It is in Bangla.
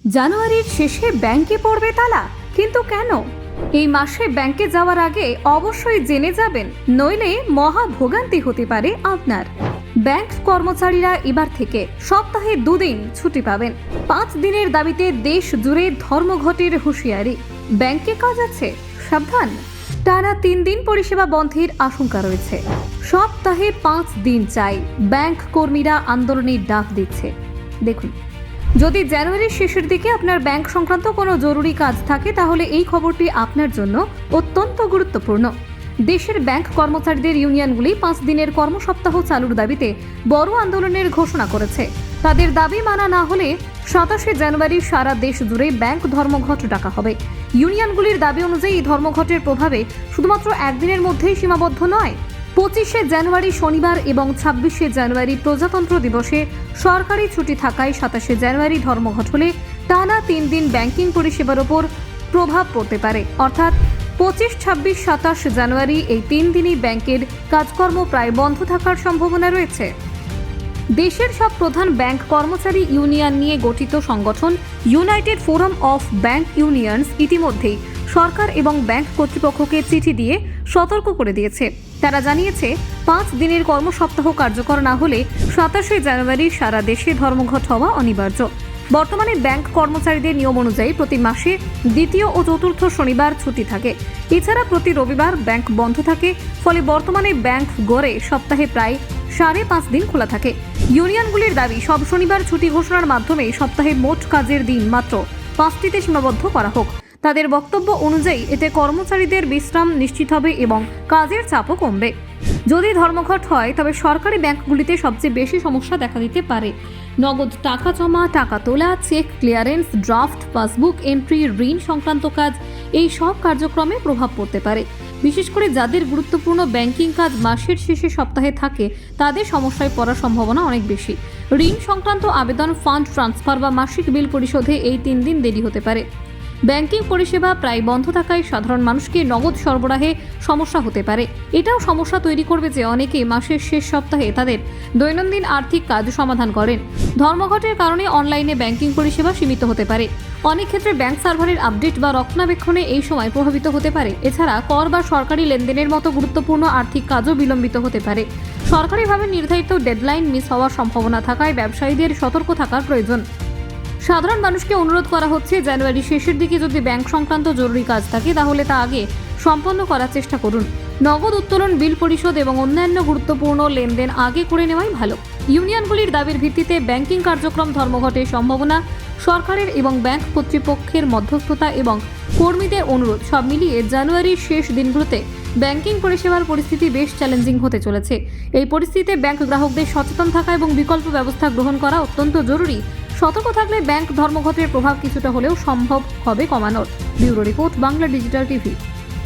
জানুয়ারির শেষে ব্যাংকে পড়বে তালা, কিন্তু কেন? এই মাসে ব্যাংকে যাওয়ার আগে অবশ্যই জেনে যাবেন, নইলে মহা ভোগান্তি হতে পারে আপনার। ব্যাংক কর্মচারীরা এবার থেকে সপ্তাহে 2 দিন ছুটি পাবেন। 5 দিনের দাবিতে দেশ জুড়ে ধর্মঘটের হুঁশিয়ারি। ব্যাংকে কাজ আছে, সাবধান। টানা 3 দিন পরিষেবা বন্ধের আশঙ্কা রয়েছে। সপ্তাহে 5 দিন চাই, ব্যাংক কর্মীরা আন্দোলনের ডাক দিচ্ছে। দেখুন, যদি জানুয়ারির শেষের দিকে আপনার ব্যাংক সংক্রান্ত কোনো জরুরি কাজ থাকে, তাহলে এই খবরটি আপনার জন্য অত্যন্ত গুরুত্বপূর্ণ। দেশের ব্যাংক কর্মচারীদের ইউনিয়নগুলি 5 দিনের কর্মসপ্তাহ চালুর দাবিতে বড় আন্দোলনের ঘোষণা করেছে। তাদের দাবি মানা না হলে 27শে জানুয়ারি সারা দেশ জুড়ে ব্যাংক ধর্মঘট ডাকা হবে। ইউনিয়নগুলির দাবি অনুযায়ী এই ধর্মঘটের প্রভাবে শুধুমাত্র একদিনের মধ্যেই সীমাবদ্ধ নয়। 25শে জানুয়ারি শনিবার এবং 26শে জানুয়ারি প্রজাতন্ত্র দিবসে সরকারি ছুটি থাকায় 27শে জানুয়ারি ধর্মঘট হলে টানা 3 দিন ব্যাংকিং পরিষেবার ওপর প্রভাব পড়তে পারে। অর্থাৎ 25, 26, 27 জানুয়ারি এই 3 দিনই ব্যাংকের কাজকর্ম প্রায় বন্ধ থাকার সম্ভাবনা রয়েছে। দেশের সব প্রধান ব্যাংক কর্মচারী ইউনিয়ন নিয়ে গঠিত সংগঠন United forum of bank unions ইতিমধ্যেই সরকার এবং ব্যাংক কর্তৃপক্ষকে চিঠি দিয়ে সতর্ক করে দিয়েছে। তারা জানিয়েছে, 5 দিনের কর্মসপ্তাহ কার্যকর না হলে 27শে জানুয়ারি সারা দেশে ধর্মঘট হওয়া অনিবার্য। বর্তমানে ব্যাংক কর্মচারীদের নিয়ম অনুযায়ী প্রতি মাসে দ্বিতীয় ও চতুর্থ শনিবার ছুটি থাকে। এছাড়া প্রতি রবিবার ব্যাংক বন্ধ থাকে। ফলে বর্তমানে ব্যাংক গড়ে সপ্তাহে প্রায় 5.5 দিন খোলা থাকে। ইউনিয়নগুলির দাবি, সব শনিবার ছুটি ঘোষণার মাধ্যমে সপ্তাহে মোট কাজের দিন মাত্র 5টিতে সীমাবদ্ধ করা হোক। তাদের বক্তব্য অনুযায়ী এতে কর্মচারীদের বিশ্রাম নিশ্চিত হবে এবং কাজের চাপও কমবে। যদি ধর্মঘট হয়, তবে সরকারি ব্যাংকগুলিতে সবচেয়ে বেশি সমস্যা দেখা দিতে পারে। নগদ টাকা জমা, টাকা তোলা, cheque clearance, draft, passbook entry, ঋণ সংক্রান্ত কাজ, এই সব কার্যক্রমে প্রভাব পড়তে পারে। বিশেষ করে যাদের গুরুত্বপূর্ণ ব্যাংকিং কাজ মাসের শেষে সপ্তাহে থাকে, তাদের সমস্যায় পড়ার সম্ভাবনা অনেক বেশি। ঋণ সংক্রান্ত আবেদন, ফান্ড ট্রান্সফার বা মাসিক বিল পরিশোধে এই 3 দিন দেরি হতে পারে। ব্যাংকিং পরিষেবা প্রায় বন্ধ থাকায় সাধারণ মানুষকে নগদ সরবরাহে সমস্যা হতে পারে। এটাও সমস্যা তৈরি করবে যে অনেকে মাসের শেষ সপ্তাহে তাদের দৈনন্দিন আর্থিক কাজ সমাধান করেন। ধর্মঘটের কারণে অনলাইনে ব্যাংকিং পরিষেবা সীমিত হতে পারে। অনেক ক্ষেত্রে ব্যাংক সার্ভারের আপডেট বা রক্ষণাবেক্ষণে এই সময় প্রভাবিত হতে পারে। এছাড়া কর বা সরকারি লেনদেনের মতো গুরুত্বপূর্ণ আর্থিক কাজও বিলম্বিত হতে পারে। সরকারিভাবে নির্ধারিত ডেডলাইন মিস হওয়ার সম্ভাবনা থাকায় ব্যবসায়ীদের সতর্ক থাকার প্রয়োজন। সাধারণ মানুষকে অনুরোধ করা হচ্ছে, জানুয়ারি শেষের দিকে যদি ব্যাংক সংক্রান্ত জরুরি কাজ থাকে, তাহলে তা আগে সম্পন্ন করার চেষ্টা করুন। নগদ উত্তোলন, বিল পরিশোধ এবং অন্যান্য গুরুত্বপূর্ণ লেনদেন আগে করে নেওয়াই ভালো। ইউনিয়নগুলির দাবির ভিত্তিতে ব্যাংকিং কার্যক্রম ধর্মঘটের সম্ভাবনা, সরকারের এবং ব্যাংক কর্তৃপক্ষের মধ্যস্থতা এবং কর্মীদের অনুরোধ, সব মিলিয়ে জানুয়ারির শেষ দিনগুলোতে ব্যাংকিং পরিষেবার পরিস্থিতি বেশ চ্যালেঞ্জিং হতে চলেছে। এই পরিস্থিতিতে ব্যাংক গ্রাহকদের সচেতন থাকা এবং বিকল্প ব্যবস্থা গ্রহণ করা অত্যন্ত জরুরি। সতর্ক থাকলে ব্যাংক ধর্মঘটের প্রভাব কিছুটা হলেও সম্ভব হবে কমানোর। Bureau report, Bangla digital TV.